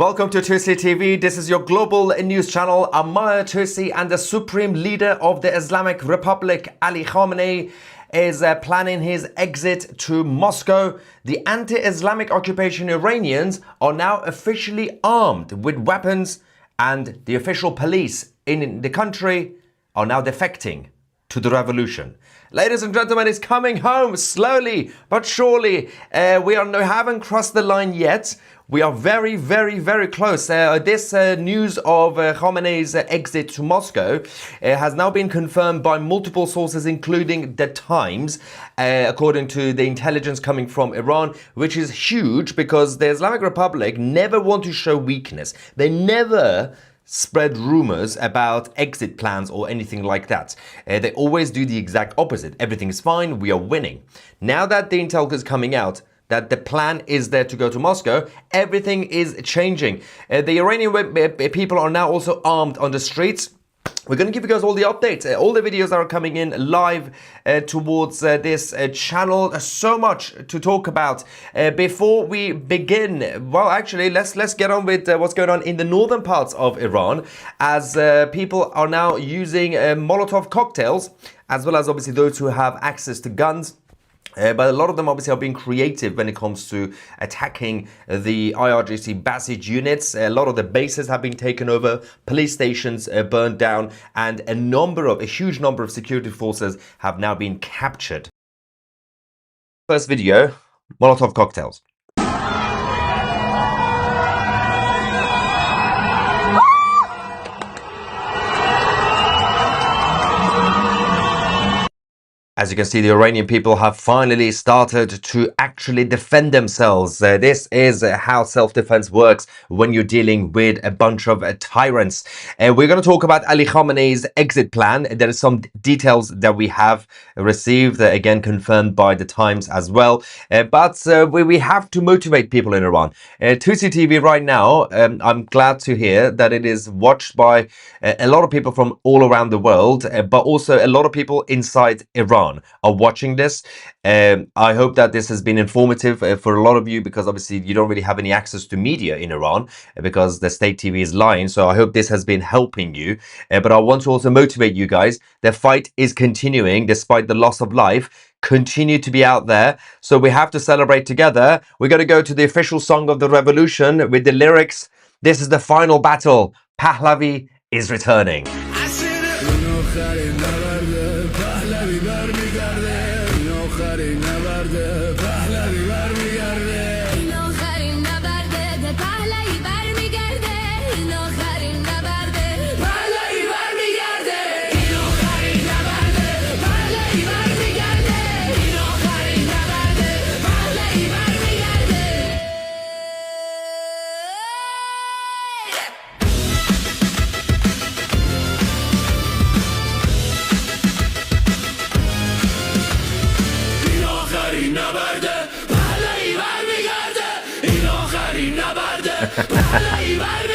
Welcome to Tousi TV. This is your global news channel. Amaya Tousi and the Supreme Leader of the Islamic Republic, Ali Khamenei, is planning his exit to Moscow. The anti-Islamic occupation Iranians are now officially armed with weapons, and the official police in the country are now defecting to the revolution. Ladies and gentlemen, it's coming home slowly but surely. We haven't crossed the line yet. We are very, very, very close. This news of Khamenei's exit to Moscow has now been confirmed by multiple sources, including The Times, according to the intelligence coming from Iran, which is huge because the Islamic Republic never want to show weakness. They never spread rumors about exit plans or anything like that. They always do the exact opposite. Everything is fine, we are winning. Now that the intel is coming out, that the plan is there to go to Moscow, everything is changing. The Iranian people are now also armed on the streets. We're going to give you guys all the updates, all the videos that are coming in live towards this channel. So much to talk about. Before we begin, well, actually, let's get on with what's going on in the northern parts of Iran, as people are now using Molotov cocktails, as well as obviously those who have access to guns. But a lot of them obviously are being creative when it comes to attacking the IRGC Basij units. A lot of the bases have been taken over, police stations burned down, and a huge number of security forces have now been captured. First video, Molotov cocktails. As you can see, the Iranian people have finally started to actually defend themselves. This is how self-defense works when you're dealing with a bunch of tyrants. We're going to talk about Ali Khamenei's exit plan. There are some details that we have received, again confirmed by The Times as well. But we have to motivate people in Iran. Tousi TV right now, I'm glad to hear that it is watched by a lot of people from all around the world, but also a lot of people inside Iran are watching this. I hope that this has been informative for a lot of you, because obviously you don't really have any access to media in Iran because the state TV is lying. So I hope this has been helping you. But I want to also motivate you guys. The fight is continuing despite the loss of life. Continue to be out there. So we have to celebrate together. We're going to go to the official song of the revolution with the lyrics. This is the final battle. Pahlavi is returning.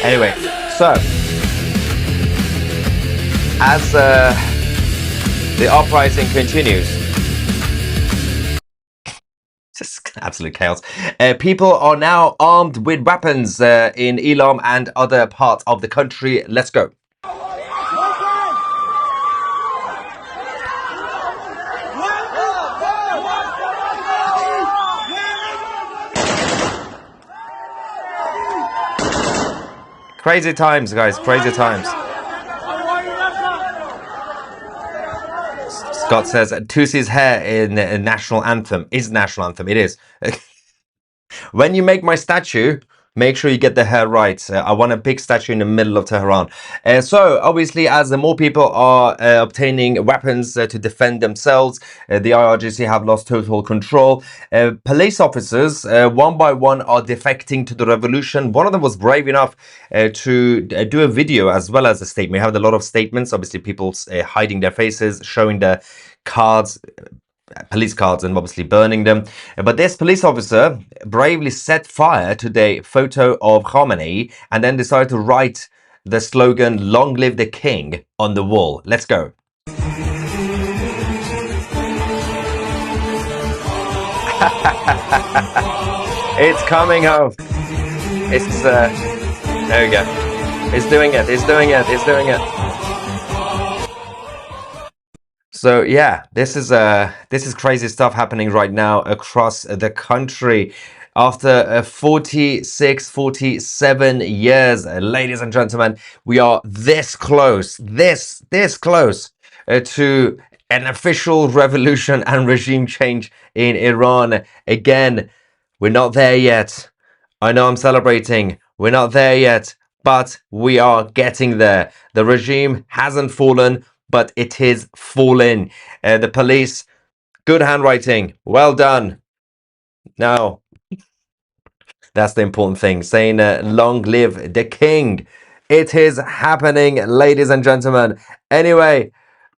Anyway, so as the uprising continues, just absolute chaos. People are now armed with weapons in Elam and other parts of the country. Let's go. Crazy times, guys, crazy times. Scott says Tousi's hair in a national anthem is national anthem. It is. When you make my statue, make sure you get the hair right. I want a big statue in the middle of Tehran. So obviously, as more people are obtaining weapons to defend themselves, the IRGC have lost total control. Police officers, one by one, are defecting to the revolution. One of them was brave enough to do a video as well as a statement. We have a lot of statements. Obviously, people hiding their faces, showing their cards, police cards, and obviously burning them. But this police officer bravely set fire to the photo of Khamenei and then decided to write the slogan "Long live the King" on the wall. Let's go. It's coming home. It's There we go. He's doing it. He's doing it. He's doing it. So yeah, this is crazy stuff happening right now across the country. After 46, 47 years, ladies and gentlemen, we are this close, this close to an official revolution and regime change in Iran. Again, we're not there yet. I know I'm celebrating. We're not there yet, but we are getting there. The regime hasn't fallen, but it is falling. The police, good handwriting. Well done. Now, that's the important thing. Saying long live the king. It is happening, ladies and gentlemen. Anyway,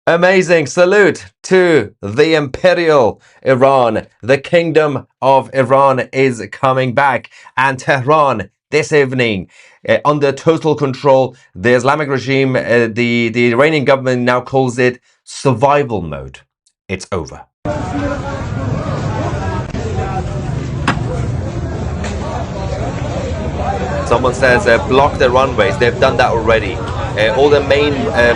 amazing. Salute to the imperial Iran. The kingdom of Iran is coming back. And Tehran this evening, under total control. The Islamic regime, the Iranian government now calls it survival mode. It's over. Someone says block the runways. They've done that already. All the main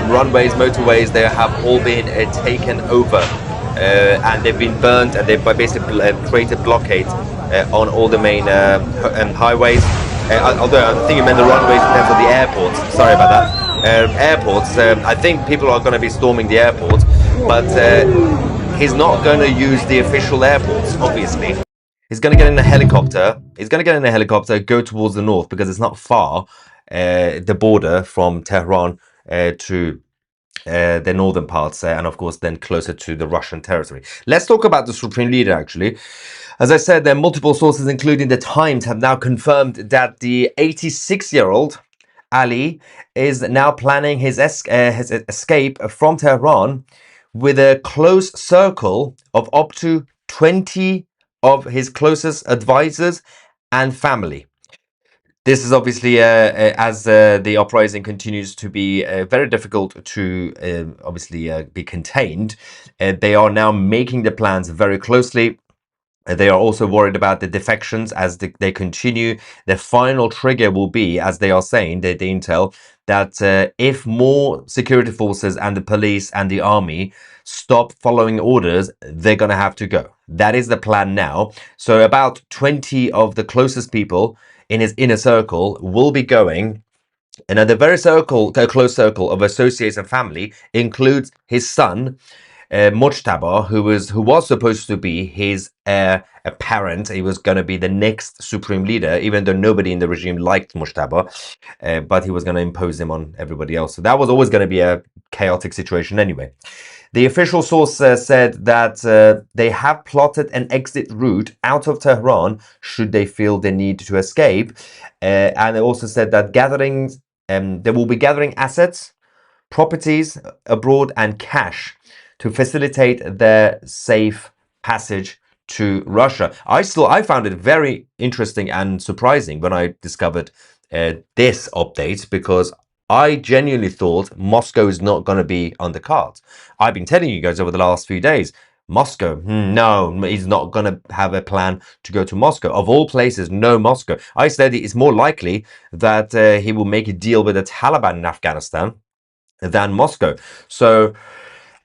runways, motorways, they have all been taken over. And they've been burned, and they've basically created blockades on all the main highways. Although I think you meant the runways in terms of the airports. Sorry about that. Airports, I think people are going to be storming the airports, but he's not going to use the official airports, obviously. He's going to get in a helicopter. He's going to get in a helicopter, go towards the north, because it's not far, the border from Tehran to the northern parts, and of course then closer to the Russian territory. Let's talk about the Supreme Leader, actually. As I said, there are multiple sources, including the Times, have now confirmed that the 86-year-old Ali is now planning his escape from Tehran with a close circle of up to 20 of his closest advisors and family. This is obviously, as the uprising continues to be very difficult to obviously be contained, they are now making the plans very closely. They are also worried about the defections as they continue. The final trigger will be, as they are saying, the intel, that if more security forces and the police and the army stop following orders, they're going to have to go. That is the plan now. So about 20 of the closest people in his inner circle will be going. And the very close circle of associates and family includes his son, Mujtaba, who was supposed to be his heir apparent. He was going to be the next supreme leader, even though nobody in the regime liked Mujtaba, but he was going to impose him on everybody else. So that was always going to be a chaotic situation anyway. The official source said that they have plotted an exit route out of Tehran should they feel the need to escape. And they also said that they will be gathering assets, properties abroad and cash to facilitate their safe passage to Russia. I found it very interesting and surprising when I discovered this update, because I genuinely thought Moscow is not going to be on the cards. I've been telling you guys over the last few days, Moscow, no, he's not going to have a plan to go to Moscow. Of all places, no Moscow. I said it's more likely that he will make a deal with the Taliban in Afghanistan than Moscow. So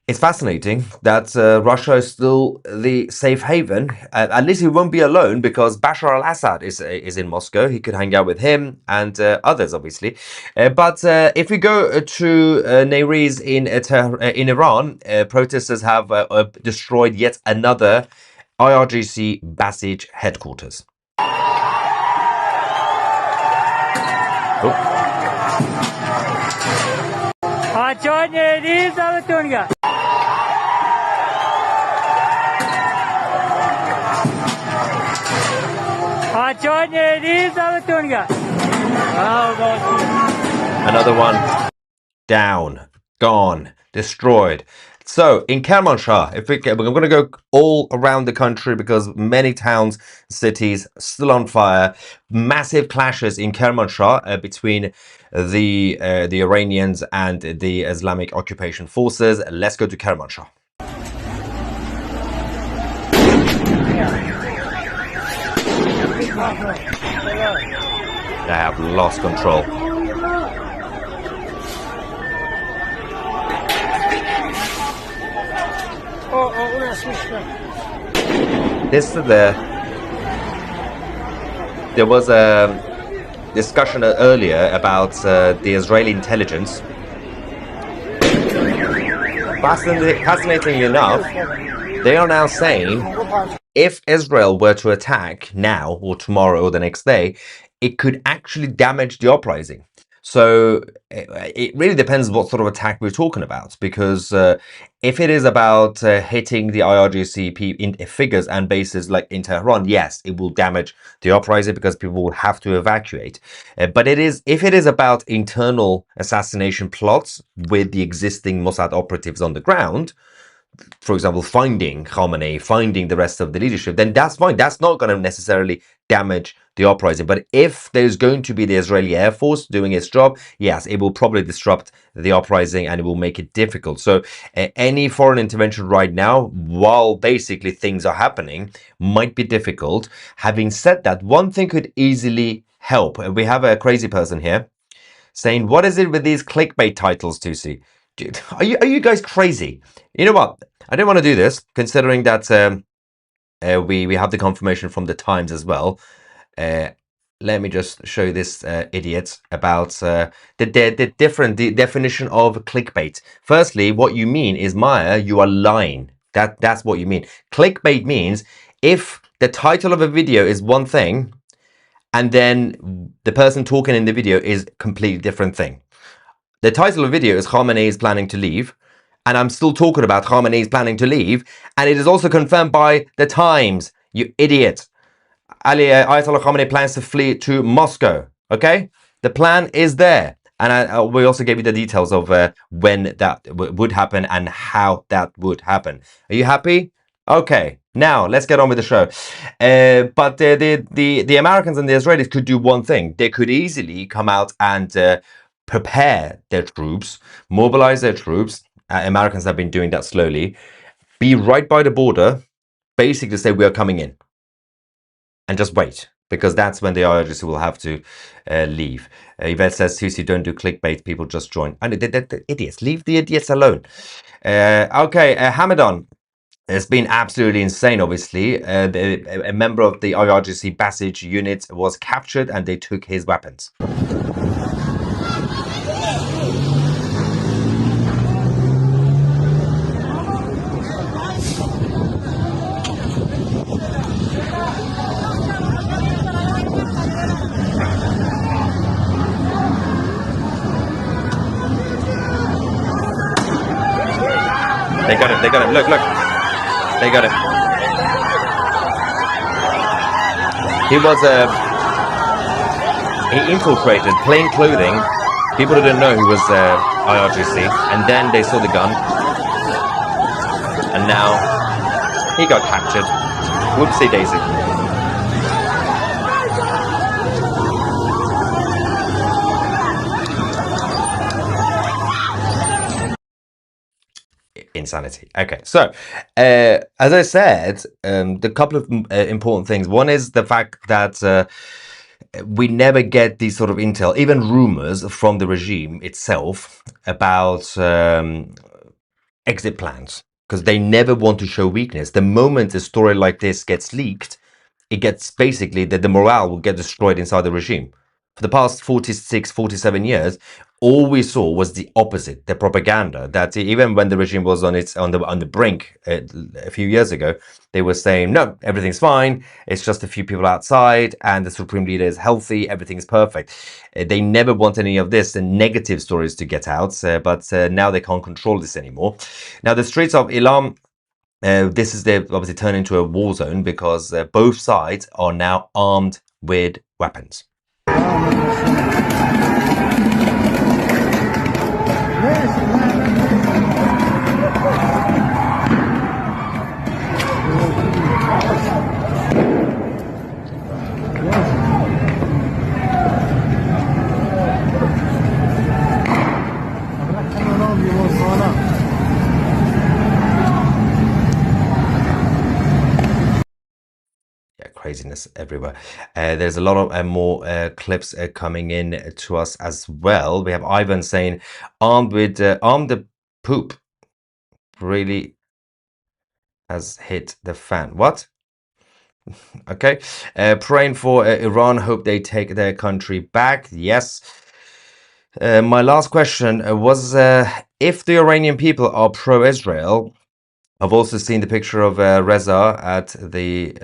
it's fascinating that Russia is still the safe haven. At least he won't be alone, because Bashar al-Assad is in Moscow. He could hang out with him and others, obviously. But if we go to Neiris in Iran, protesters have destroyed yet another IRGC Basij headquarters. Another one down, gone, destroyed. So in Kermanshah, we're going to go all around the country, because many towns, cities still on fire. Massive clashes in Kermanshah between the Iranians and the Islamic occupation forces. Let's go to Kermanshah. They have lost control. There was a discussion earlier about the Israeli intelligence. Fascinatingly enough, they are now saying if Israel were to attack now or tomorrow or the next day, it could actually damage the uprising. So it really depends what sort of attack we're talking about, because if it is about hitting the IRGC figures and bases like in Tehran, yes, it will damage the uprising because people will have to evacuate. But if it is about internal assassination plots with the existing Mossad operatives on the ground, for example, finding Khamenei, finding the rest of the leadership, then that's fine. That's not going to necessarily damage the uprising. But if there's going to be the Israeli Air Force doing its job, yes, it will probably disrupt the uprising and it will make it difficult. So any foreign intervention right now, while basically things are happening, might be difficult. Having said that, one thing could easily help. We have a crazy person here saying, what is it with these clickbait titles, Tousi? Are you guys crazy? You know what? I don't want to do this, considering that we have the confirmation from the Times as well. Let me just show this idiot about the definition of clickbait. Firstly, what you mean is, Maya, you are lying. That's what you mean. Clickbait means if the title of a video is one thing, and then the person talking in the video is a completely different thing. The title of the video is Khamenei is planning to leave, and I'm still talking about Khamenei is planning to leave, and it is also confirmed by the Times, you idiot. Ayatollah Khamenei plans to flee to Moscow, okay? The plan is there, and we also gave you the details of when that would happen and how that would happen. Are you happy? Okay, now let's get on with the show. But the Americans and the Israelis could do one thing. They could easily come out and prepare their troops, mobilize their troops. Americans have been doing that slowly. Be right by the border, basically say we are coming in, and just wait, because that's when the IRGC will have to leave. Yvette says, Tousi, don't do clickbait, people just join. And the idiots, leave the idiots alone. Okay, Hamadan. It's been absolutely insane, obviously. A member of the IRGC Basij unit was captured and they took his weapons. They got him, look. They got him. He infiltrated, plain clothing. People didn't know he was IRGC, and then they saw the gun. And now he got captured. Whoopsie daisy. Insanity. Okay, so as I said, the couple of important things. One is the fact that we never get these sort of intel, even rumors from the regime itself about exit plans, because they never want to show weakness. The moment a story like this gets leaked, it gets basically that the morale will get destroyed inside the regime. For the past 46, 47 years, all we saw was the opposite, the propaganda. That even when the regime was on the brink a few years ago, they were saying, no, everything's fine. It's just a few people outside and the supreme leader is healthy. Everything's perfect. They never want any of this and negative stories to get out. But now they can't control this anymore. Now, the streets of Ilam, this is obviously turned into a war zone because both sides are now armed with weapons. craziness everywhere. There's a lot of more clips coming in to us as well. We have Ivan saying, armed the poop really has hit the fan. What? Okay. Praying for Iran. Hope they take their country back. Yes. My last question was if the Iranian people are pro-Israel. I've also seen the picture of Reza at the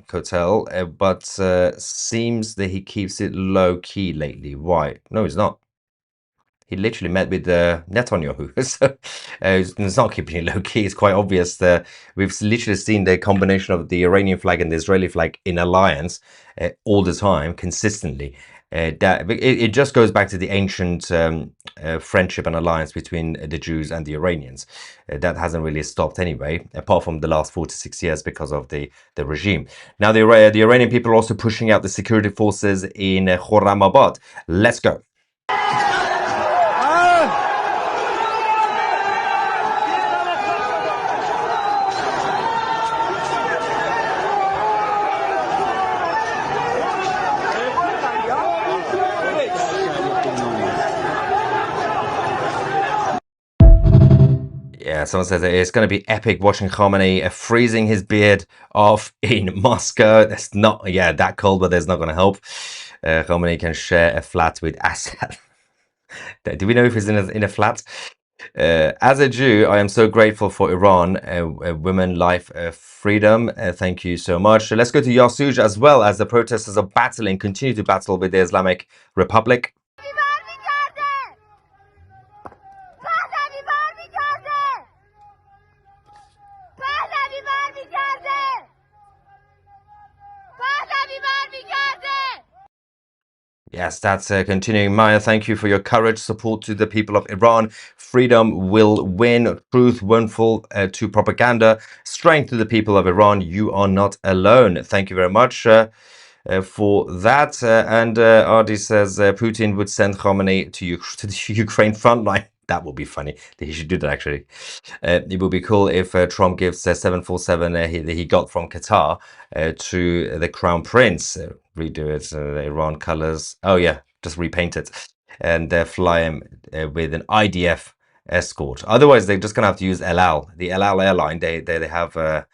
hotel, but seems that he keeps it low key lately. Why? No, he's not. He literally met with Netanyahu, so it's not keeping it low key. It's quite obvious that we've literally seen the combination of the Iranian flag and the Israeli flag in alliance all the time, consistently. That it just goes back to the ancient friendship and alliance between the Jews and the Iranians. That hasn't really stopped anyway, apart from the last 4 to 6 years because of the regime. Now the Iranian people are also pushing out the security forces in Khorramabad. Let's go. Yeah, someone says it's going to be epic watching Khamenei freezing his beard off in Moscow. That's not, yeah, that cold weather's not going to help. Khamenei can share a flat with Assad. Do we know if he's in a flat? As a Jew, I am so grateful for Iran, women, life, freedom. Thank you so much. Let's go to Yasuj as well, as the protesters are continue to battle with the Islamic Republic. Yes, that's continuing. Maya, thank you for your courage, support to the people of Iran. Freedom will win. Truth won't fall to propaganda. Strength to the people of Iran. You are not alone. Thank you very much for that. And Ardi says Putin would send Khamenei to the Ukraine front line. That would be funny. He should do that, actually. It would be cool if Trump gives 747 that he got from Qatar to the Crown Prince. Redo it, the Iran colors. Oh, yeah, just repaint it. And fly him with an IDF escort. Otherwise, they're just going to have to use El Al. The El Al airline, they have a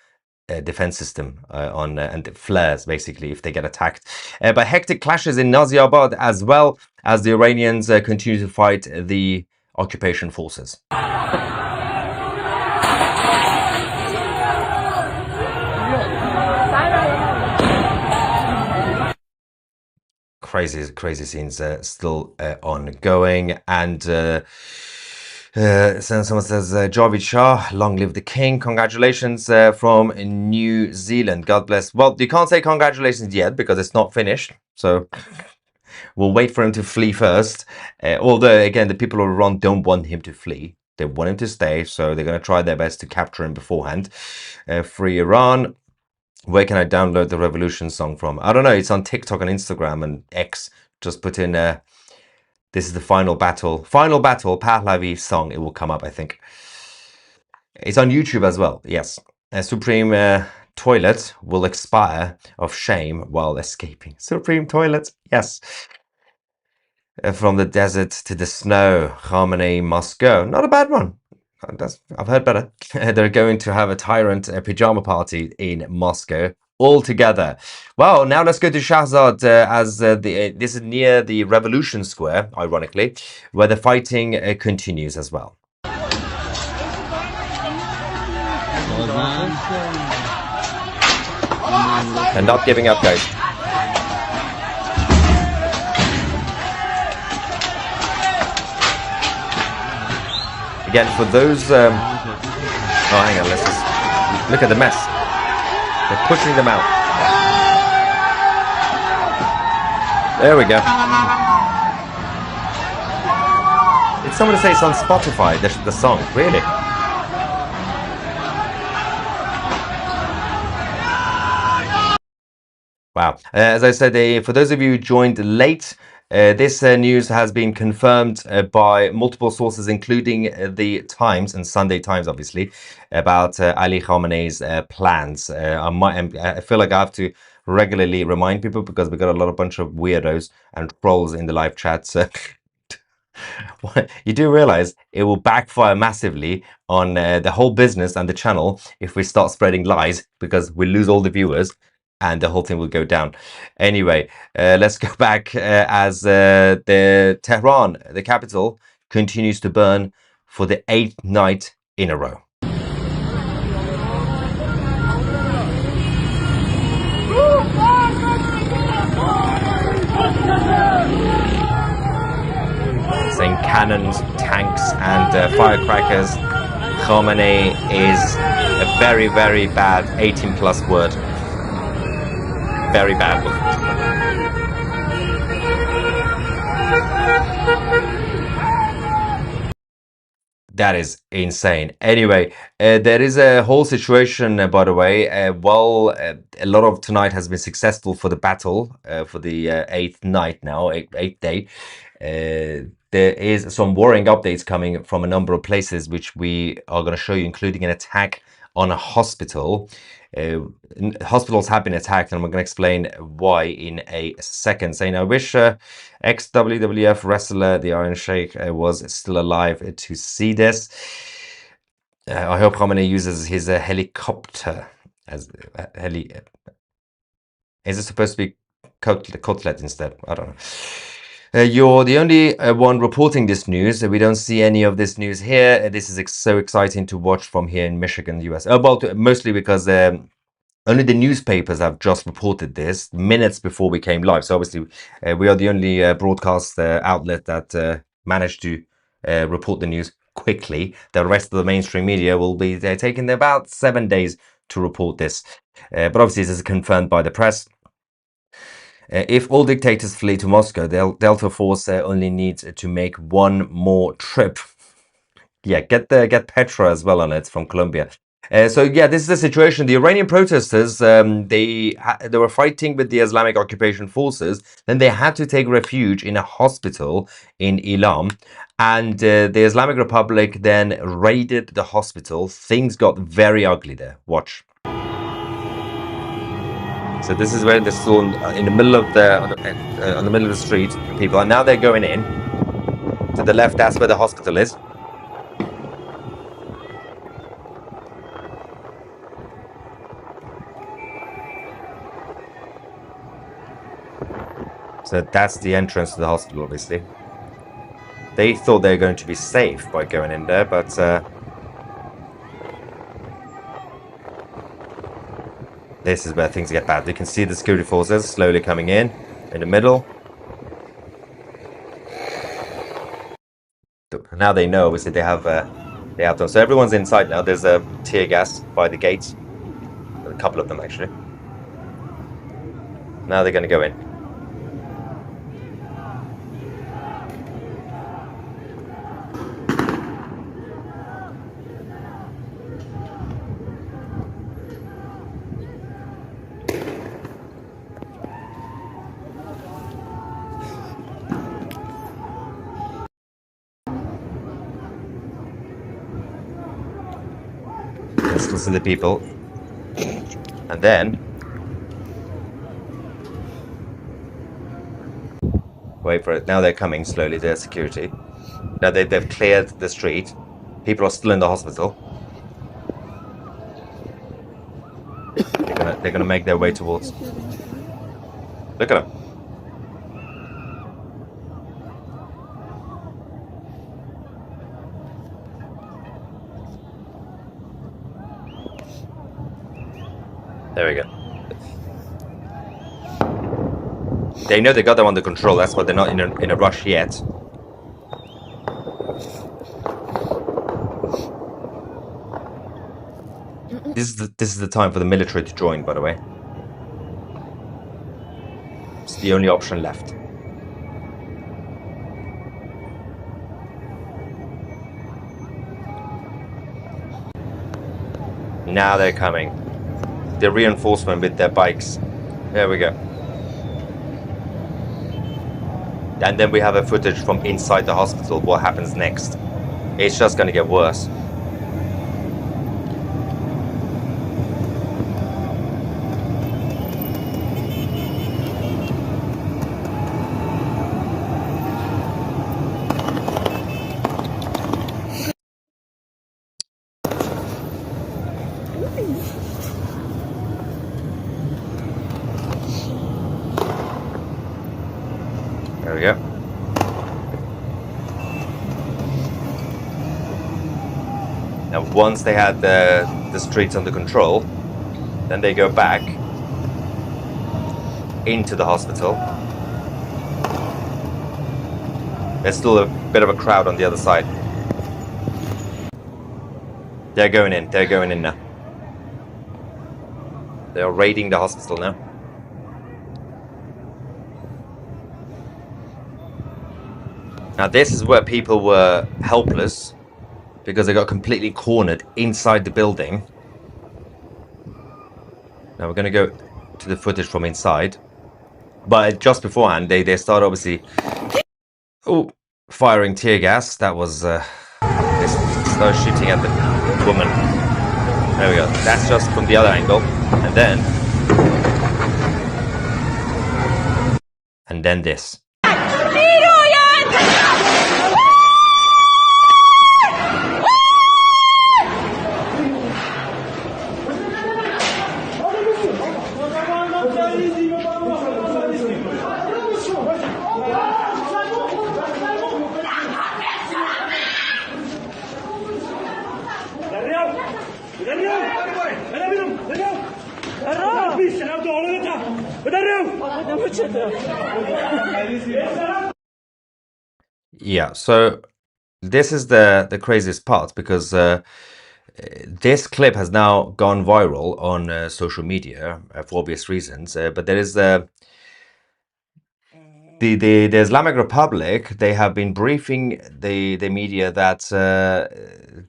defense system on and flares, basically, if they get attacked. But hectic clashes in Naziabad as well, as the Iranians continue to fight the occupation forces. Crazy scenes still ongoing. And someone says, Javid Shah, long live the king. Congratulations from New Zealand. God bless. Well, you can't say congratulations yet because it's not finished. So we'll wait for him to flee first. Although, again, the people of Iran don't want him to flee. They want him to stay. So they're going to try their best to capture him beforehand. Free Iran. Where can I download the Revolution song from? I don't know. It's on TikTok and Instagram and X. Just put in, this is the final battle. Final battle, Pahlavi song. It will come up, I think. It's on YouTube as well. Yes. Supreme toilet will expire of shame while escaping. Supreme toilet. Yes. From the desert to the snow. Khamenei must go. Not a bad one. I've heard better. They're going to have a tyrant pajama party in Moscow all together. Well, now let's go to Shahzad, as this is near the Revolution Square, ironically, where the fighting continues as well. And not giving up, guys. Again, for those, oh, hang on, let's just look at the mess. They're pushing them out. There we go. Did someone say it's on Spotify, the song? Really? Wow. As I said, for those of you who joined late, this news has been confirmed by multiple sources, including the Times and Sunday Times, obviously, about Ali Khamenei's plans. I feel like I have to regularly remind people because we got a lot of bunch of weirdos and trolls in the live chat. So you do realize it will backfire massively on the whole business and the channel if we start spreading lies, because we lose all the viewers and the whole thing will go down. Anyway, let's go back as the Tehran, the capital, continues to burn for the 8th night in a row. Saying cannons, tanks, and firecrackers. Khamenei is a very, very bad 18+ word. Very bad word. That is insane. Anyway, there is a whole situation, by the way. A lot of tonight has been successful for the battle, for the 8th night now, 8th day. There is some worrying updates coming from a number of places, which we are going to show you, including an attack on a hospital. Hospitals have been attacked, and I'm going to explain why in a second. Saying, I wish ex-WWF wrestler, the Iron Sheikh, was still alive to see this. I hope Khamenei uses his helicopter as heli. Is it supposed to be cutlet instead? I don't know. You're the only one reporting this news. We don't see any of this news here. This is so exciting to watch from here in Michigan, US. Well, mostly because only the newspapers have just reported this minutes before we came live. So obviously, we are the only broadcast outlet that managed to report the news quickly. The rest of the mainstream media will be taking about 7 days to report this. But obviously, this is confirmed by the press. If all dictators flee to Moscow, Delta Force only needs to make one more trip. Yeah, get Petra as well on it from Colombia. So yeah, this is the situation. The Iranian protesters, they were fighting with the Islamic occupation forces. Then they had to take refuge in a hospital in Ilam. And the Islamic Republic then raided the hospital. Things got very ugly there. Watch. So this is where they're still in the middle of on the middle of the street. People are now they're going in to the left. That's where the hospital is. So that's the entrance to the hospital. Obviously, they thought they were going to be safe by going in there, but this is where things get bad. You can see the security forces slowly coming in the middle. Now they know, obviously, they have them. So everyone's inside now. There's a tear gas by the gates. A couple of them, actually. Now they're going to go in. Let's listen to the people. And then wait for it. Now they're coming slowly, their security. Now they've cleared the street. People are still in the hospital. They're gonna make their way towards. Look at them. There we go. They know they got them under control. That's why they're not in a rush yet. This is the time for the military to join, by the way. It's the only option left. Now they're coming. The reinforcement with their bikes. There we go. And then we have a footage from inside the hospital. What happens next? It's just going to get worse. Now, once they had the streets under control, then they go back into the hospital. There's still a bit of a crowd on the other side. They're going in now. They are raiding the hospital now. Now this is where people were helpless because they got completely cornered inside the building. Now we're going to go to the footage from inside. But just beforehand, they started obviously firing tear gas. That was they started shooting at the woman. There we go. That's just from the other angle. And then this. Yeah, so this is the craziest part because this clip has now gone viral on social media for obvious reasons. But there is the Islamic Republic. They have been briefing the media that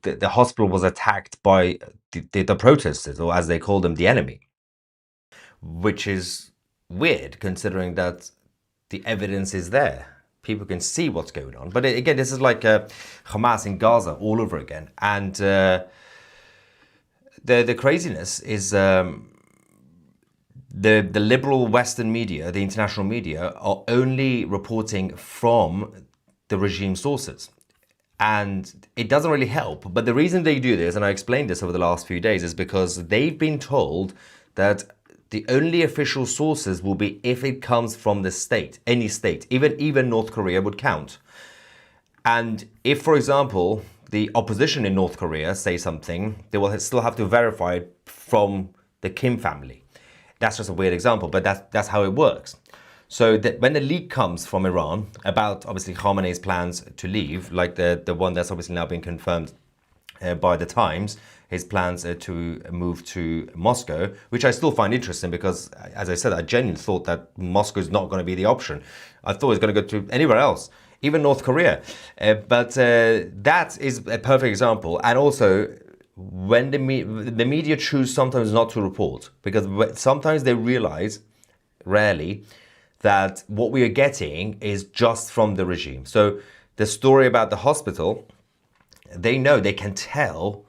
the hospital was attacked by the protesters, or as they call them, the enemy, which is weird considering that the evidence is there. People can see what's going on. But again, this is like Hamas in Gaza all over again. And the craziness is the liberal Western media, the international media, are only reporting from the regime sources. And it doesn't really help. But the reason they do this, and I explained this over the last few days, is because they've been told that the only official sources will be if it comes from the state, any state, even North Korea would count. And if, for example, the opposition in North Korea say something, they will still have to verify it from the Kim family. That's just a weird example, but that's how it works. So when the leak comes from Iran about obviously Khamenei's plans to leave, like the one that's obviously now been confirmed by the Times, his plans to move to Moscow, which I still find interesting because, as I said, I genuinely thought that Moscow is not going to be the option. I thought it was going to go to anywhere else, even North Korea. But that is a perfect example. And also, when the media choose sometimes not to report, because sometimes they realize, rarely, that what we are getting is just from the regime. So the story about the hospital, they know, they can tell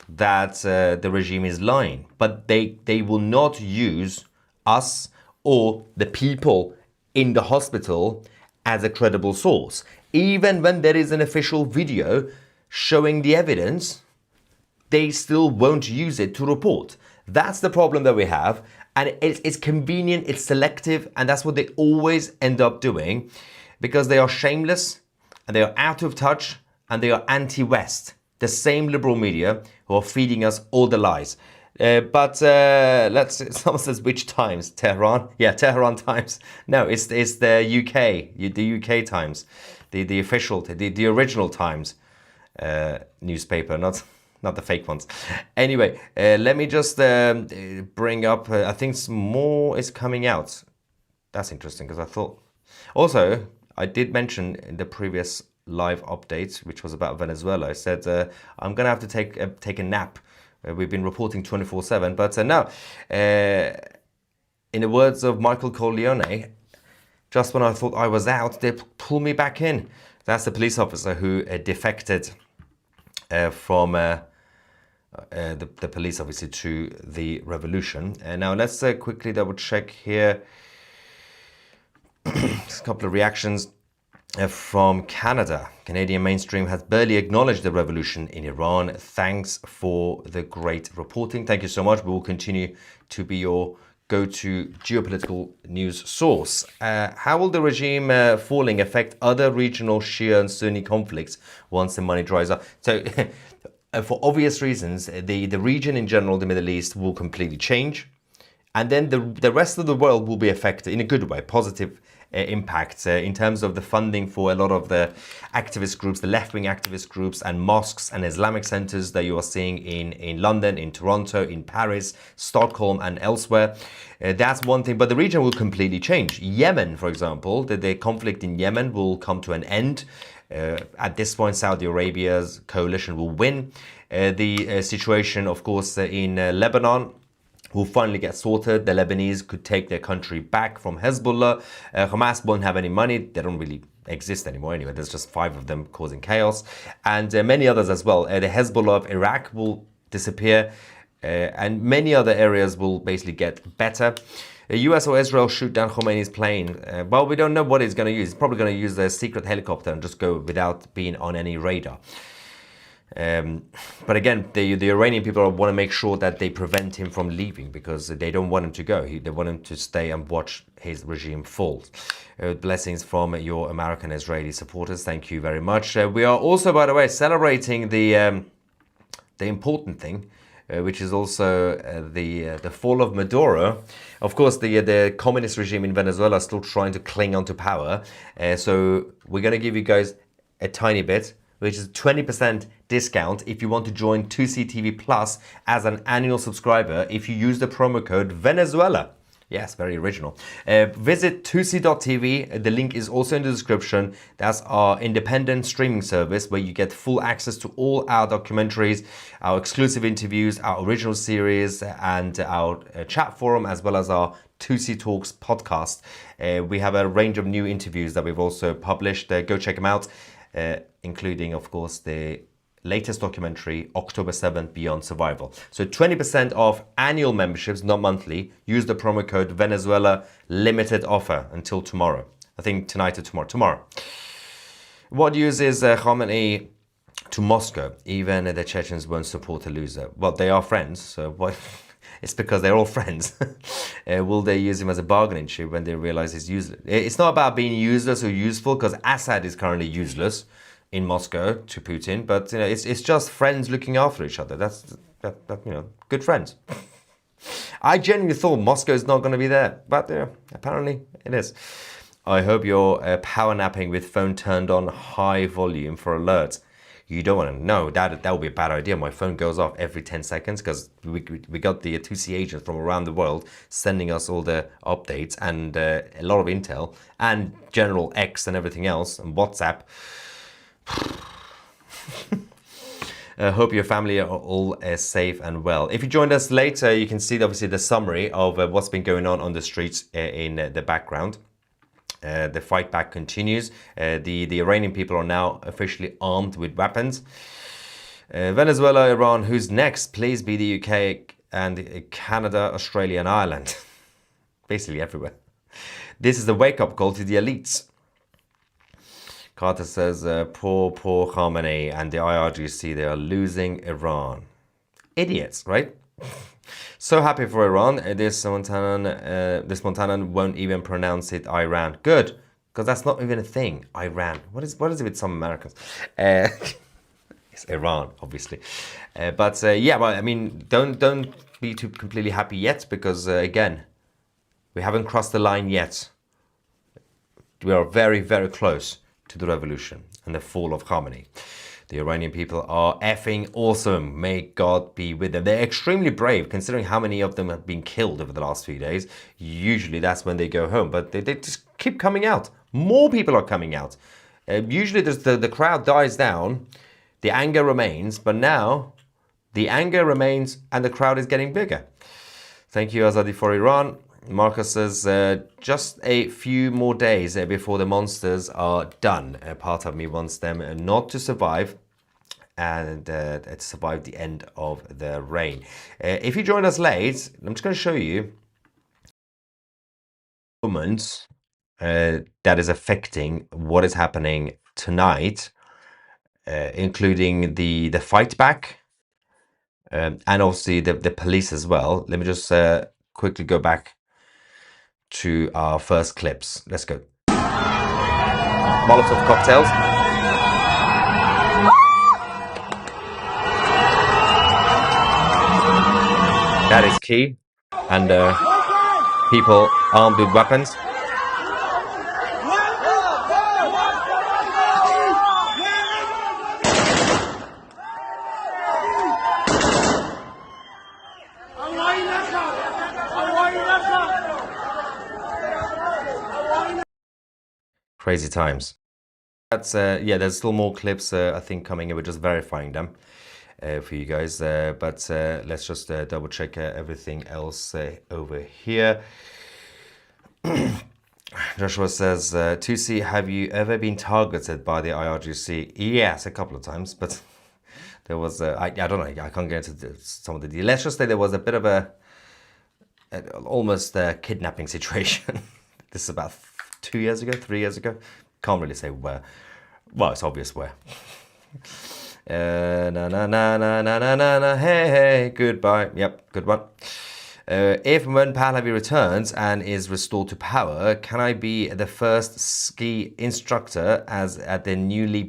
that the regime is lying, but they will not use us or the people in the hospital as a credible source. Even when there is an official video showing the evidence, they still won't use it to report. That's the problem that we have. And it's convenient, it's selective, and that's what they always end up doing because they are shameless and they are out of touch and they are anti-West. The same liberal media who are feeding us all the lies. Someone says, which Times? Tehran? Yeah, Tehran Times. No, it's the UK, the UK Times, the official, the original Times newspaper, not the fake ones. Anyway, let me just bring up, I think some more is coming out. That's interesting because I thought, also, I did mention in the previous live update, which was about Venezuela, I said I'm gonna have to take a nap. We've been reporting 24/7, but no. In the words of Michael Corleone, just when I thought I was out, they pull me back in. That's the police officer who defected from the police, obviously, to the revolution. And now let's quickly double check here. Just a couple of reactions. From Canada, Canadian mainstream has barely acknowledged the revolution in Iran. Thanks for the great reporting. Thank you so much. We will continue to be your go-to geopolitical news source. How will the regime falling affect other regional Shia and Sunni conflicts once the money dries up? So for obvious reasons, the region in general, the Middle East, will completely change. And then the rest of the world will be affected in a good way, positive impact in terms of the funding for a lot of the activist groups, the left-wing activist groups and mosques and Islamic centers that you are seeing in London, in Toronto, in Paris, Stockholm and elsewhere. That's one thing, but the region will completely change. Yemen, for example, the conflict in Yemen will come to an end. At this point, Saudi Arabia's coalition will win. The situation, of course, in Lebanon will finally get sorted. The Lebanese could take their country back from Hezbollah. Hamas won't have any money. They don't really exist anymore anyway. There's just 5 of them causing chaos. And many others as well. The Hezbollah of Iraq will disappear. And many other areas will basically get better. The US or Israel shoot down Khamenei's plane. Well, we don't know what he's going to use. He's probably going to use their secret helicopter and just go without being on any radar. But again, the Iranian people want to make sure that they prevent him from leaving because they don't want him to go. They want him to stay and watch his regime fall. Blessings from your American Israeli supporters. Thank you very much. We are also, by the way, celebrating the important thing, which is also the fall of Maduro. Of course, the communist regime in Venezuela is still trying to cling onto power. So we're going to give you guys a tiny bit, which is 20% discount if you want to join Tousi TV Plus as an annual subscriber if you use the promo code Venezuela. Yes, very original. Visit Tousi.tv. The link is also in the description. That's our independent streaming service where you get full access to all our documentaries, our exclusive interviews, our original series, and our chat forum, as well as our Tousi Talks podcast. We have a range of new interviews that we've also published. Go check them out. Including, of course, the latest documentary, October 7th, Beyond Survival. So 20% off annual memberships, not monthly. Use the promo code Venezuela, limited offer until tomorrow. I think tonight or tomorrow. What uses Khamenei to Moscow? Even the Chechens won't support a loser. Well, they are friends, so what? It's because they're all friends. Will they use him as a bargaining chip when they realize he's useless? It's not about being useless or useful, because Assad is currently useless in Moscow to Putin. But you know, it's just friends looking after each other. That's you know, good friends. I genuinely thought Moscow is not going to be there, but you know, apparently it is. I hope you're power napping with phone turned on high volume for alerts. You don't want to know that would be a bad idea. My phone goes off every 10 seconds because we got the Tousi agents from around the world sending us all the updates and a lot of intel and general X and everything else and WhatsApp. I hope your family are all safe and well. If you joined us later, you can see obviously the summary of what's been going on the streets in the background. The fight back continues. The Iranian people are now officially armed with weapons. Venezuela, Iran, who's next? Please be the UK and Canada, Australia and Ireland. Basically everywhere. This is the wake-up call to the elites. Carter says, poor Khamenei and the IRGC, they are losing Iran. Idiots, right? So happy for Iran. This Montanan won't even pronounce it Iran. Good, because that's not even a thing. Iran. What is it with some Americans? It's Iran, obviously. But yeah, well, I mean, don't be too completely happy yet, because again, we haven't crossed the line yet. We are very, very close to the revolution and the fall of Khamenei. The Iranian people are effing awesome. May God be with them. They're extremely brave, considering how many of them have been killed over the last few days. Usually that's when they go home, but they just keep coming out. More people are coming out. Usually the crowd dies down, the anger remains, but now the anger remains and the crowd is getting bigger. Thank you, Azadi, for Iran. Marcus says, just a few more days before the monsters are done. Part of me wants them not to survive and to survive the end of the reign. If you joined us late, I'm just going to show you a moment that is affecting what is happening tonight, including the fight back and obviously the police as well. Let me just quickly go back to our first clips. Let's go. Molotov cocktails. key and people armed with weapons. Crazy times. That's yeah, there's still more clips I think coming in. We're just verifying them for you guys, but let's just double check everything else over here. Joshua says, Tousi, have you ever been targeted by the IRGC? Yes, a couple of times, but there was I don't know, I can't get into some of the details. Let's just say there was a bit of a almost a kidnapping situation. This is about 2 years ago, 3 years ago. Can't really say where. Well, it's obvious where. Na na na na na na na na. Hey hey, goodbye. Yep, good one. If and when Pahlavi returns and is restored to power, can I be the first ski instructor at the newly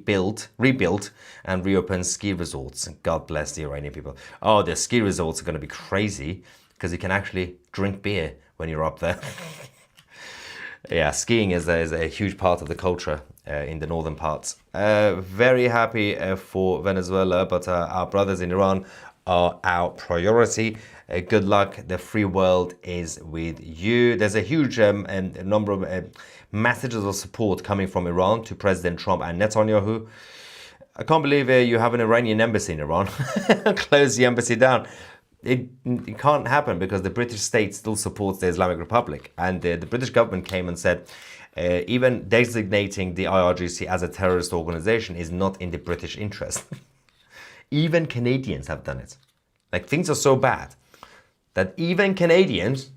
rebuilt and reopened ski resorts? God bless the Iranian people. Oh, the ski resorts are going to be crazy because you can actually drink beer when you're up there. Yeah, skiing is a huge part of the culture in the northern parts. Very happy for Venezuela, but our brothers in Iran are our priority. Good luck. The free world is with you. There's a huge number of messages of support coming from Iran to President Trump and Netanyahu. I can't believe you have an Iranian embassy in Iran. Close the embassy down. It can't happen because the British state still supports the Islamic Republic. And the British government came and said, even designating the IRGC as a terrorist organization is not in the British interest. Even Canadians have done it. Like, things are so bad that even Canadians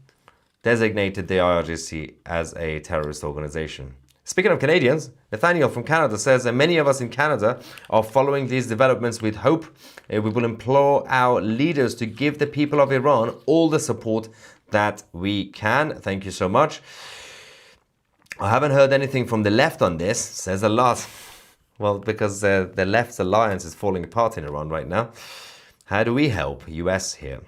designated the IRGC as a terrorist organization. Speaking of Canadians, Nathaniel from Canada says that many of us in Canada are following these developments with hope. We will implore our leaders to give the people of Iran all the support that we can. Thank you so much. I haven't heard anything from the left on this. Says a lot. Well, because the left's alliance is falling apart in Iran right now. How do we help US here?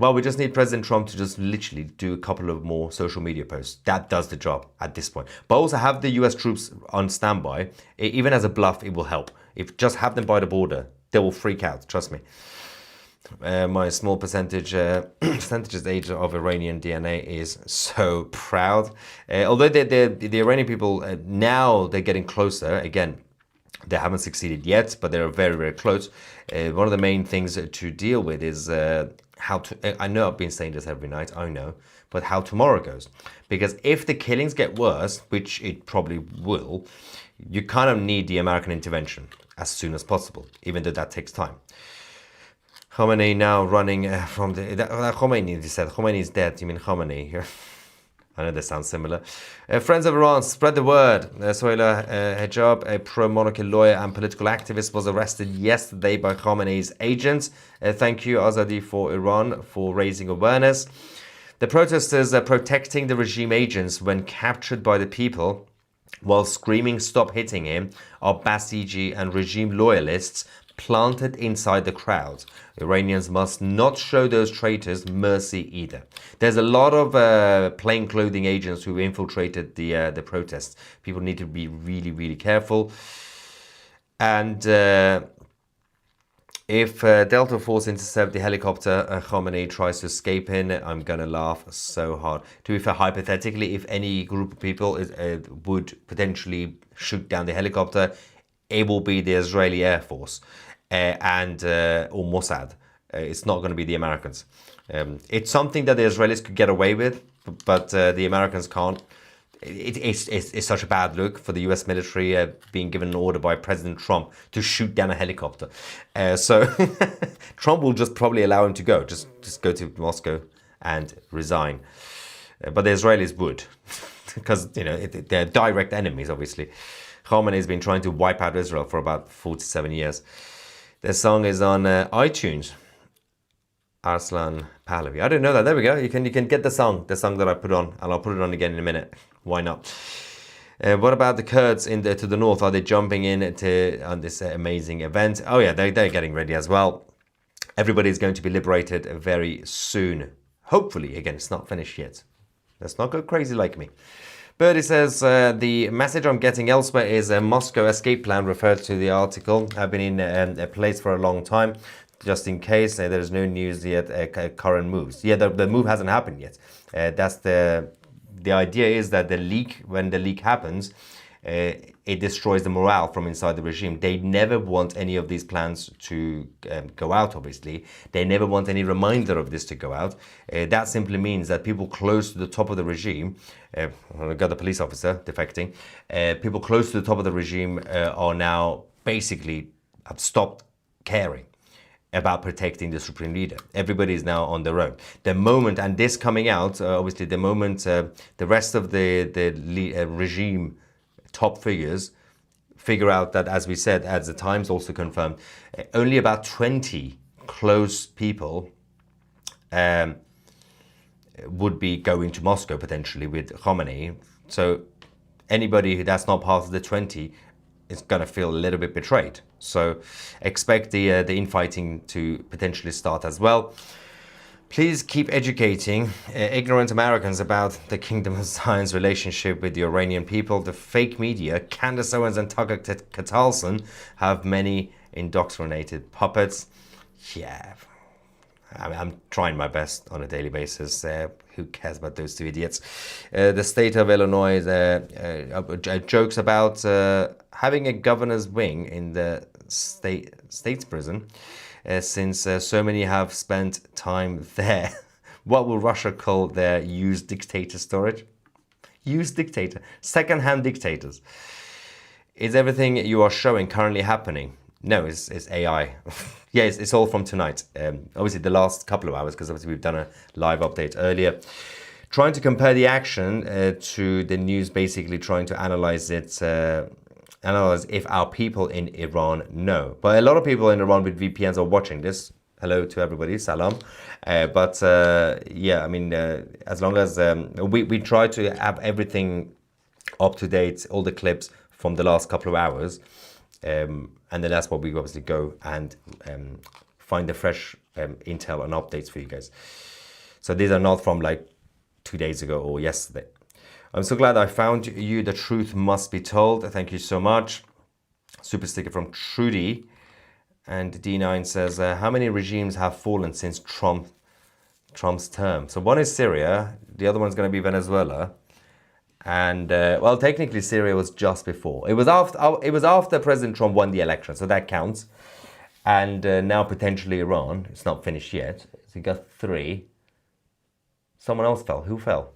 Well, we just need President Trump to just literally do a couple of more social media posts. That does the job at this point. But also have the US troops on standby. Even as a bluff, it will help. If just have them by the border, they will freak out, trust me. My small percentages age of Iranian DNA is so proud. Although the Iranian people, now they're getting closer. Again, they haven't succeeded yet, but they're very, very close. One of the main things to deal with is how to, I know I've been saying this every night, I know, but how tomorrow goes. Because if the killings get worse, which it probably will, you kind of need the American intervention as soon as possible, even though that takes time. Khamenei now running from the... Khomeini, they said. Khomeini is dead. You mean Khamenei here? I know they sound similar. Friends of Iran, spread the word. Sohaila Hijab, a pro-monarchy lawyer and political activist, was arrested yesterday by Khamenei's agents. Thank you, Azadi for Iran, for raising awareness. The protesters are protecting the regime agents when captured by the people, while screaming "Stop hitting him," are Basiji and regime loyalists planted inside the crowd. Iranians must not show those traitors mercy either. There's a lot of plainclothing agents who infiltrated the protests. People need to be really, really careful. And if Delta Force intercept the helicopter Khamenei tries to escape in, I'm gonna laugh so hard. To be fair, hypothetically, if any group of people would potentially shoot down the helicopter, it will be the Israeli Air Force or Mossad. It's not going to be the Americans. It's something that the Israelis could get away with, but the Americans can't. It's such a bad look for the US military being given an order by President Trump to shoot down a helicopter. So Trump will just probably allow him to go. Just go to Moscow and resign. But the Israelis would, because they're direct enemies, obviously. Khamenei has been trying to wipe out Israel for about 47 years. The song is on iTunes. Arslan Pahlavi. I didn't know that. There we go. You can get the song that I put on, and I'll put it on again in a minute. Why not? What about the Kurds to the north? Are they jumping in on this amazing event? Oh yeah, they're getting ready as well. Everybody is going to be liberated very soon. Hopefully, again, it's not finished yet. Let's not go crazy like me. Birdie says, the message I'm getting elsewhere is a Moscow escape plan referred to the article. Have been in a place for a long time, just in case there's no news yet, current moves. Yeah, the move hasn't happened yet. That's the idea is that when the leak happens, it destroys the morale from inside the regime. They never want any of these plans to go out, obviously. They never want any reminder of this to go out. That simply means that people close to the top of the regime, I got the police officer defecting, people close to the top of the regime are now basically have stopped caring about protecting the supreme leader. Everybody is now on their own. The moment, and this coming out, obviously the moment the rest of the regime top figures figure out that, as we said, as the Times also confirmed, only about 20 close people would be going to Moscow potentially with Khamenei. So anybody that's not part of the 20 is going to feel a little bit betrayed. So expect the infighting to potentially start as well. Please keep educating ignorant Americans about the Kingdom of Zion's relationship with the Iranian people. The fake media, Candace Owens and Tucker Carlson, have many indoctrinated puppets. Yeah, I'm trying my best on a daily basis. Who cares about those two idiots? The state of Illinois jokes about having a governor's wing in the state's prison. Since so many have spent time there. What will Russia call their used dictator storage? Used dictator, second-hand dictators. Is everything you are showing currently happening? No, it's AI. Yeah, it's all from tonight. Obviously the last couple of hours, because obviously we've done a live update earlier. Trying to compare the action to the news, basically trying to analyze it, analyze if our people in Iran know. But a lot of people in Iran with VPNs are watching this. Hello to everybody, salam. Yeah, I mean, as long as we try to have everything up to date, all the clips from the last couple of hours, and then that's what we obviously go and find the fresh intel and updates for you guys. So these are not from like 2 days ago or yesterday. I'm so glad I found you. The truth must be told. Thank you so much. Super sticker from Trudy. And D9 says, how many regimes have fallen since Trump's term? So one is Syria. The other one's going to be Venezuela. And, well, technically Syria was just before. It was after President Trump won the election, so that counts. And now potentially Iran. It's not finished yet. So you got 3. Someone else fell. Who fell?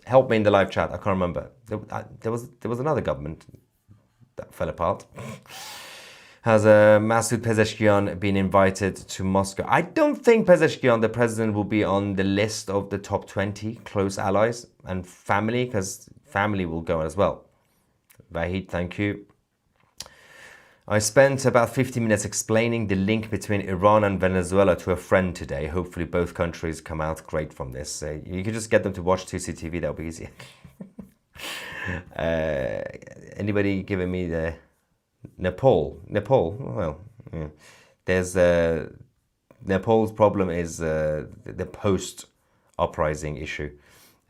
Help me in the live chat. I can't remember. There was another government that fell apart. Has Masoud Pezeshkian been invited to Moscow? I don't think Pezeshkian, the president, will be on the list of the top 20 close allies and family, because family will go as well. Vahid, thank you. I spent about 50 minutes explaining the link between Iran and Venezuela to a friend today. Hopefully both countries come out great from this. You can just get them to watch Tousi TV, that'll be easy. Anybody giving me the Nepal? Well, yeah. There's Nepal's problem is the post-uprising issue.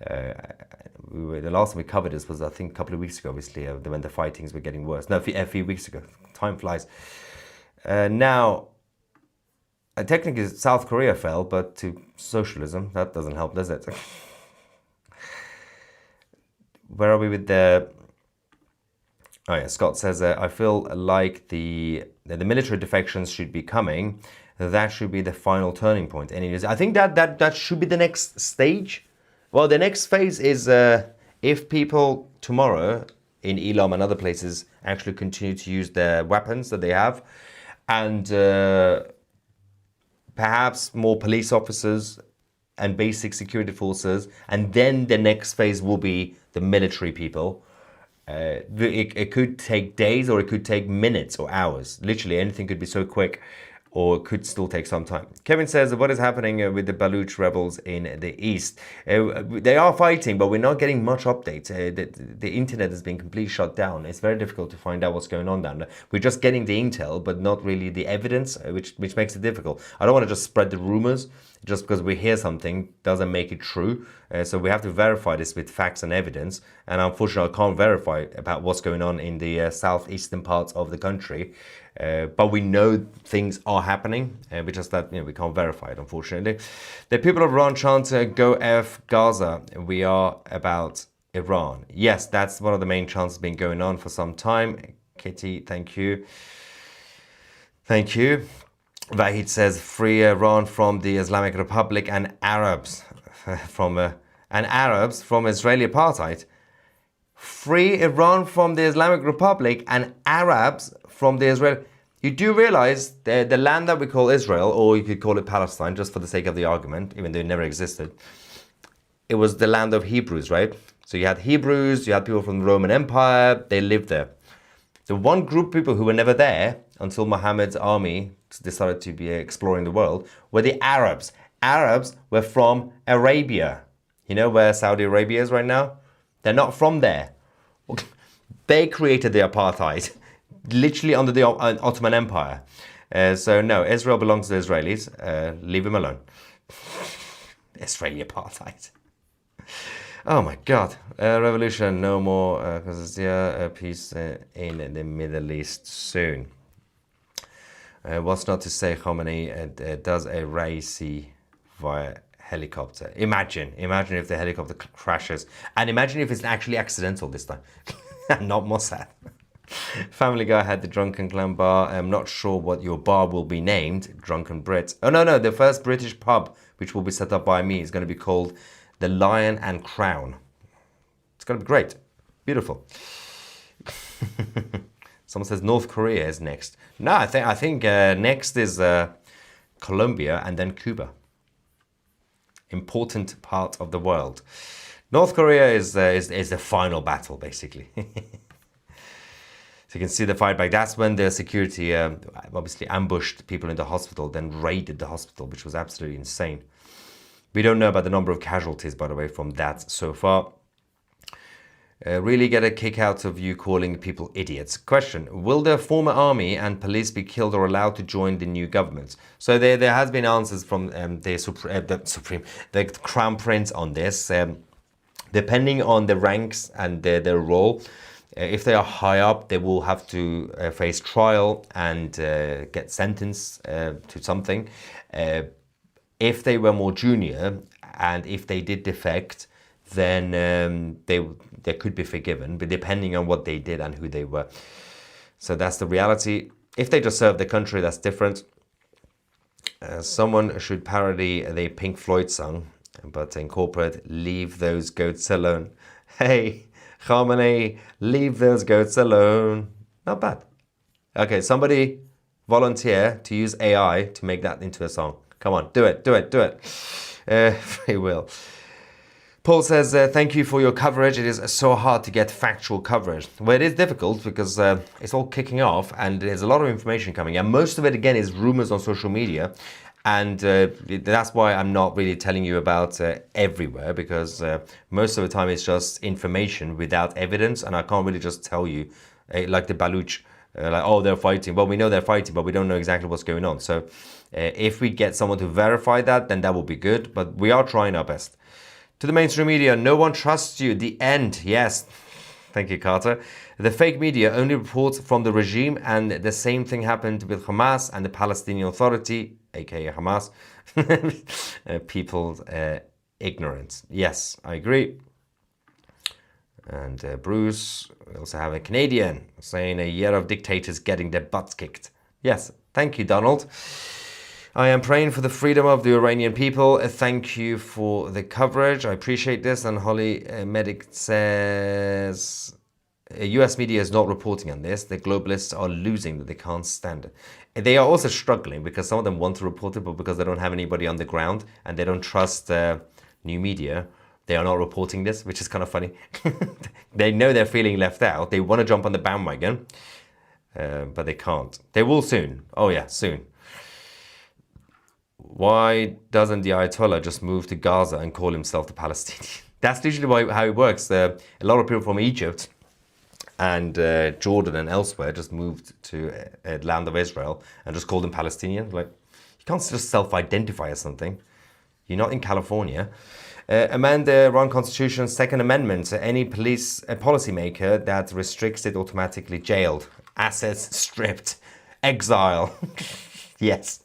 The last time we covered this was, I think, a couple of weeks ago, obviously, when the fightings were getting worse. No, a few weeks ago. Time flies. Now, technically, South Korea fell, but to socialism, that doesn't help, does it? Where are we with the... Oh yeah, Scott says, I feel like the military defections should be coming. That should be the final turning point. I think that should be the next stage. Well, the next phase is if people tomorrow in Elam and other places actually continue to use the weapons that they have, and perhaps more police officers and basic security forces, and then the next phase will be the military people. It could take days or it could take minutes or hours. Literally anything could be so quick. or could still take some time. Kevin says, what is happening with the Baluch rebels in the east? They are fighting, but we're not getting much updates. The internet has been completely shut down. It's very difficult to find out what's going on down there. We're just getting the intel, but not really the evidence, which makes it difficult. I don't want to just spread the rumors. Just because we hear something doesn't make it true. So we have to verify this with facts and evidence. And unfortunately, I can't verify about what's going on in the southeastern parts of the country. But we know things are happening. We just that we can't verify it, unfortunately. The people of Iran chant, "Go F Gaza." We are about Iran. Yes, that's one of the main chants been going on for some time. Kitty, thank you. Thank you. Vahid says, free Iran from the Islamic Republic and Arabs from Israeli apartheid. Free Iran from the Islamic Republic and Arabs from the Israel. You do realize the land that we call Israel, or you could call it Palestine, just for the sake of the argument, even though it never existed. It was the land of Hebrews, right? So you had Hebrews, you had people from the Roman Empire, they lived there. The one group of people who were never there until Muhammad's army decided to be exploring the world were the Arabs. Arabs were from Arabia. You know where Saudi Arabia is right now? They're not from there. They created the apartheid, literally under the Ottoman Empire. So no, Israel belongs to the Israelis. Leave them alone. Israeli apartheid. Oh my God. Revolution, no more, because it's peace in the Middle East soon. What's not to say Khamenei does a racy via helicopter. Imagine if the helicopter crashes. And imagine if it's actually accidental this time. Not Mossad. Family Guy had the Drunken Clown bar. I'm not sure what your bar will be named. Drunken Brits. Oh, no. The first British pub, which will be set up by me, is going to be called the Lion and Crown. It's going to be great. Beautiful. Someone says North Korea is next. No, I think next is Colombia and then Cuba. Important part of the world. North Korea is the final battle, basically. So you can see the fight back. That's when the security obviously ambushed people in the hospital, then raided the hospital, which was absolutely insane. We don't know about the number of casualties, by the way, from that so far. Really get a kick out of you calling people idiots. Question, will the former army and police be killed or allowed to join the new government? So there has been answers from the Crown Prince on this. Depending on the ranks and their role, if they are high up, they will have to face trial and get sentenced to something. If they were more junior and if they did defect, then they could be forgiven, but depending on what they did and who they were. So that's the reality. If they just serve the country, that's different. Someone should parody the Pink Floyd song, but incorporate "Leave Those Goats Alone." Hey, Khamenei, leave those goats alone. Not bad. Okay, somebody volunteer to use AI to make that into a song. Come on, do it. Free will. Paul says, thank you for your coverage. It is so hard to get factual coverage. Well, it is difficult because it's all kicking off and there's a lot of information coming. And most of it, again, is rumors on social media. And that's why I'm not really telling you about everywhere, because most of the time it's just information without evidence. And I can't really just tell you, like the Baluch, like, oh, they're fighting. Well, we know they're fighting, but we don't know exactly what's going on. So if we get someone to verify that, then that will be good. But we are trying our best. To the mainstream media, no one trusts you. The end. Yes. Thank you, Carter. The fake media only reports from the regime, and the same thing happened with Hamas and the Palestinian Authority, aka Hamas. People's ignorance. Yes, I agree. And Bruce, we also have a Canadian saying a year of dictators getting their butts kicked. Yes, thank you, Donald. I am praying for the freedom of the Iranian people. Thank you for the coverage. I appreciate this. And Holly Medic says, US media is not reporting on this. The globalists are losing that they can't stand it. They are also struggling because some of them want to report it, but because they don't have anybody on the ground and they don't trust new media, they are not reporting this, which is kind of funny. They know they're feeling left out. They want to jump on the bandwagon, but they can't. They will soon. Oh yeah, soon. Why doesn't the Ayatollah just move to Gaza and call himself the Palestinian? That's usually how it works. A lot of people from Egypt and Jordan and elsewhere just moved to land of Israel and just called them Palestinian. Like, you can't just self-identify as something. You're not in California. Amend the Iran Constitution's Second Amendment. Any policymaker that restricts it automatically jailed. Assets stripped. Exile. Yes.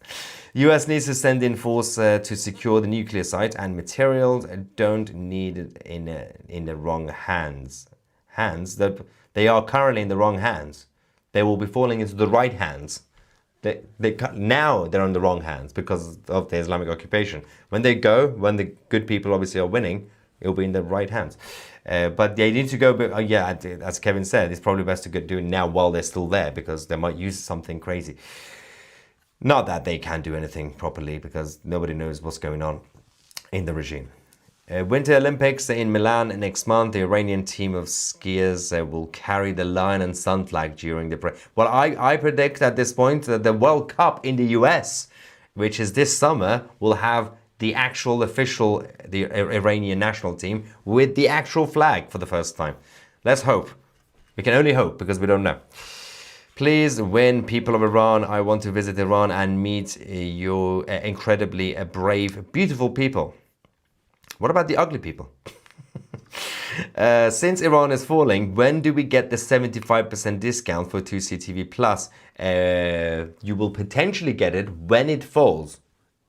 US needs to send in force to secure the nuclear site, and materials don't need it in the wrong hands. They are currently in the wrong hands. They will be falling into the right hands. Now they're in the wrong hands because of the Islamic occupation. When they go, when the good people obviously are winning, it'll be in the right hands. But they need to go, as Kevin said, it's probably best to do it now while they're still there, because they might use something crazy. Not that they can't do anything properly, because nobody knows what's going on in the regime. Winter Olympics in Milan next month. The Iranian team of skiers will carry the lion and sun flag during the parade. Well, I predict at this point that the World Cup in the US, which is this summer, will have the actual official, the Iranian national team with the actual flag for the first time. Let's hope. We can only hope, because we don't know. Please win, people of Iran. I want to visit Iran and meet your incredibly brave, beautiful people. What about the ugly people? Since Iran is falling, when do we get the 75% discount for Tousi TV Plus? You will potentially get it when it falls.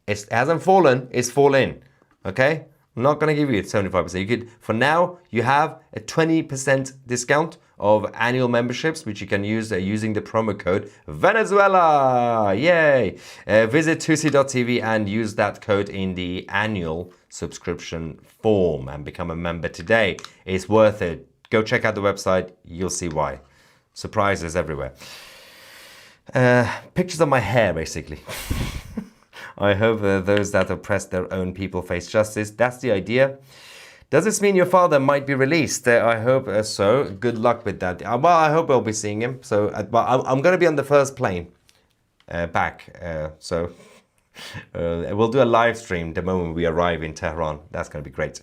It hasn't fallen, it's fallen. Okay? I'm not going to give you 75%. You could, for now, you have a 20% discount of annual memberships, which you can use using the promo code Venezuela. Yay! Visit Tousi.tv and use that code in the annual subscription form and become a member today. It's worth it. Go check out the website. You'll see why. Surprises everywhere. Pictures of my hair, basically. I hope those that oppress their own people face justice. That's the idea. Does this mean your father might be released? I hope so. Good luck with that. Well, I hope I'll be seeing him. So I'm going to be on the first plane back. We'll do a live stream the moment we arrive in Tehran. That's going to be great.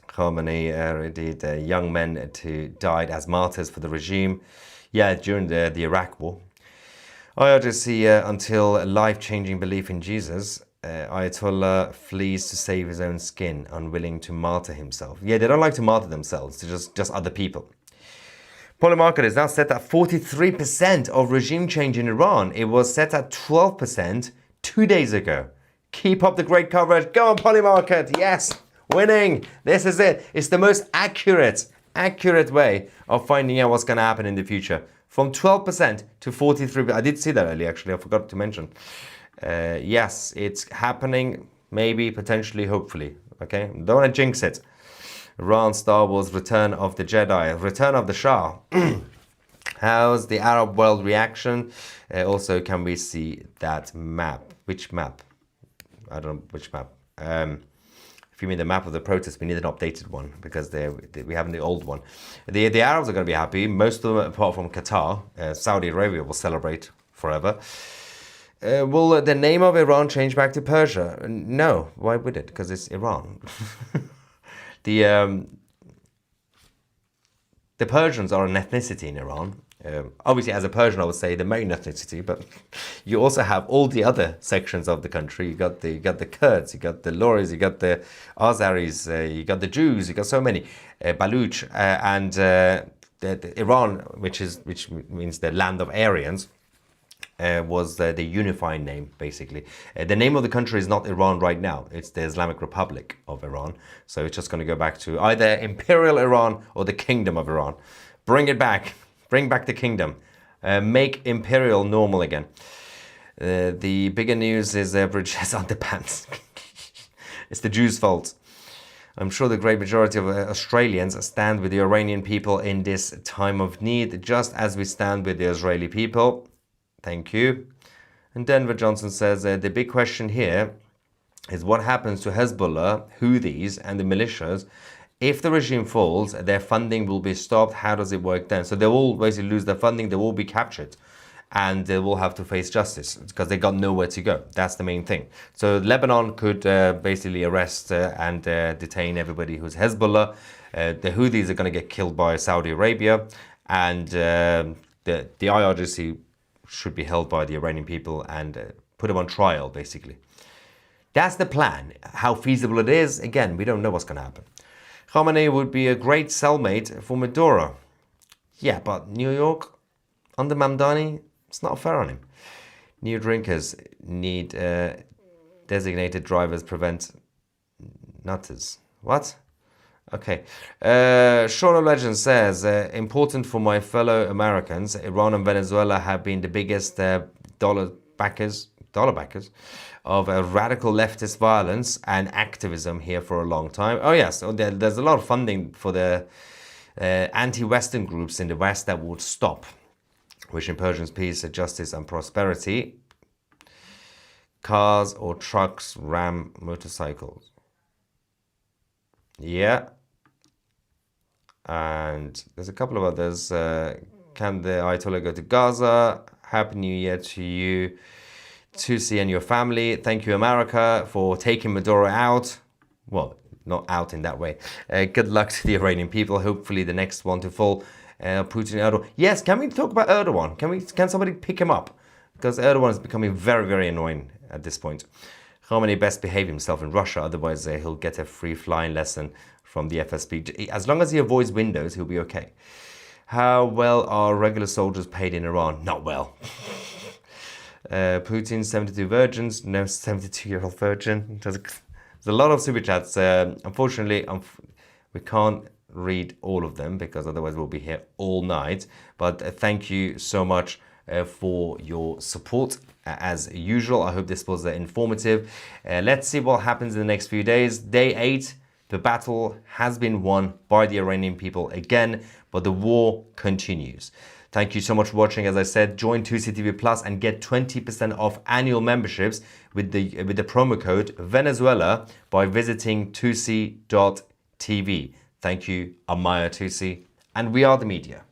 Khamenei did young men died as martyrs for the regime. Yeah, during the Iraq war. IRGC until life-changing belief in Jesus. Ayatollah flees to save his own skin, unwilling to martyr himself. Yeah, they don't like to martyr themselves, they're just other people. Polymarket is now set at 43% of regime change in Iran. It was set at 12% 2 days ago. Keep up the great coverage. Go on, Polymarket. Yes, winning. This is it. It's the most accurate way of finding out what's going to happen in the future. From 12% to 43%. I did see that earlier, actually. I forgot to mention. Yes, it's happening. Maybe, potentially, hopefully. Okay? Don't want to jinx it. Iran, Star Wars, Return of the Jedi, Return of the Shah. How's the Arab world reaction? Also, can we see that map? Which map? I don't know which map. If you mean the map of the protest, we need an updated one, because we have the old one. The Arabs are going to be happy. Most of them, apart from Qatar, Saudi Arabia will celebrate forever. Will the name of Iran change back to Persia? No. Why would it? Because it's Iran. The Persians are an ethnicity in Iran. Obviously, as a Persian, I would say the main ethnicity, but you also have all the other sections of the country. You got the Kurds, you got the Loris, you got the Azaris, you got the Jews, you got so many, Baluch, and the Iran, which means the land of Aryans, was the unifying name, basically. The name of the country is not Iran right now. It's the Islamic Republic of Iran. So it's just going to go back to either Imperial Iran or the Kingdom of Iran. Bring it back. Bring back the kingdom. Make imperial normal again. The bigger news is bridges underpants. It's the Jews' fault. I'm sure the great majority of Australians stand with the Iranian people in this time of need, just as we stand with the Israeli people. Thank you. And Denver Johnson says, the big question here is what happens to Hezbollah, Houthis, and the militias. If the regime falls, their funding will be stopped. How does it work then? So they will basically lose their funding. They will be captured. and they will have to face justice because they got nowhere to go. That's the main thing. So Lebanon could basically arrest and detain everybody who's Hezbollah. The Houthis are going to get killed by Saudi Arabia, and the IRGC should be held by the Iranian people and put them on trial, basically. That's the plan. How feasible it is, again, we don't know what's going to happen. Khamenei would be a great cellmate for Maduro. Yeah, but New York, under Mamdani, it's not fair on him. New drinkers need designated drivers prevent nutters. What? Okay. Sean of Legend says, important for my fellow Americans, Iran and Venezuela have been the biggest dollar backers of radical leftist violence and activism here for a long time. Oh yes, so there's a lot of funding for the anti-Western groups in the West that would stop, wishing Persians peace, justice and prosperity. Cars or trucks ram motorcycles. Yeah. And there's a couple of others. Can the Ayatollah go to Gaza? Happy New Year to you, Tousi and your family. Thank you, America, for taking Maduro out. Well, not out in that way. Good luck to the Iranian people. Hopefully the next one to fall, Putin, Erdogan. Yes, can we talk about Erdogan? Can somebody pick him up? Because Erdogan is becoming very, very annoying at this point. Khamenei best behave himself in Russia, otherwise he'll get a free flying lesson from the FSB. As long as he avoids windows, he'll be okay. How well are regular soldiers paid in Iran? Not well. Putin, 72 virgins. No 72-year-old virgin. There's a lot of super chats. Unfortunately, we can't read all of them because otherwise we'll be here all night. But thank you so much for your support as usual. I hope this was informative. Let's see what happens in the next few days. Day 8. The battle has been won by the Iranian people again, but the war continues. Thank you so much for watching. As I said, join Tousi TV Plus and get 20% off annual memberships with the promo code Venezuela by visiting Tousi.tv. Thank you. I'm Maya Tousi, and we are the media.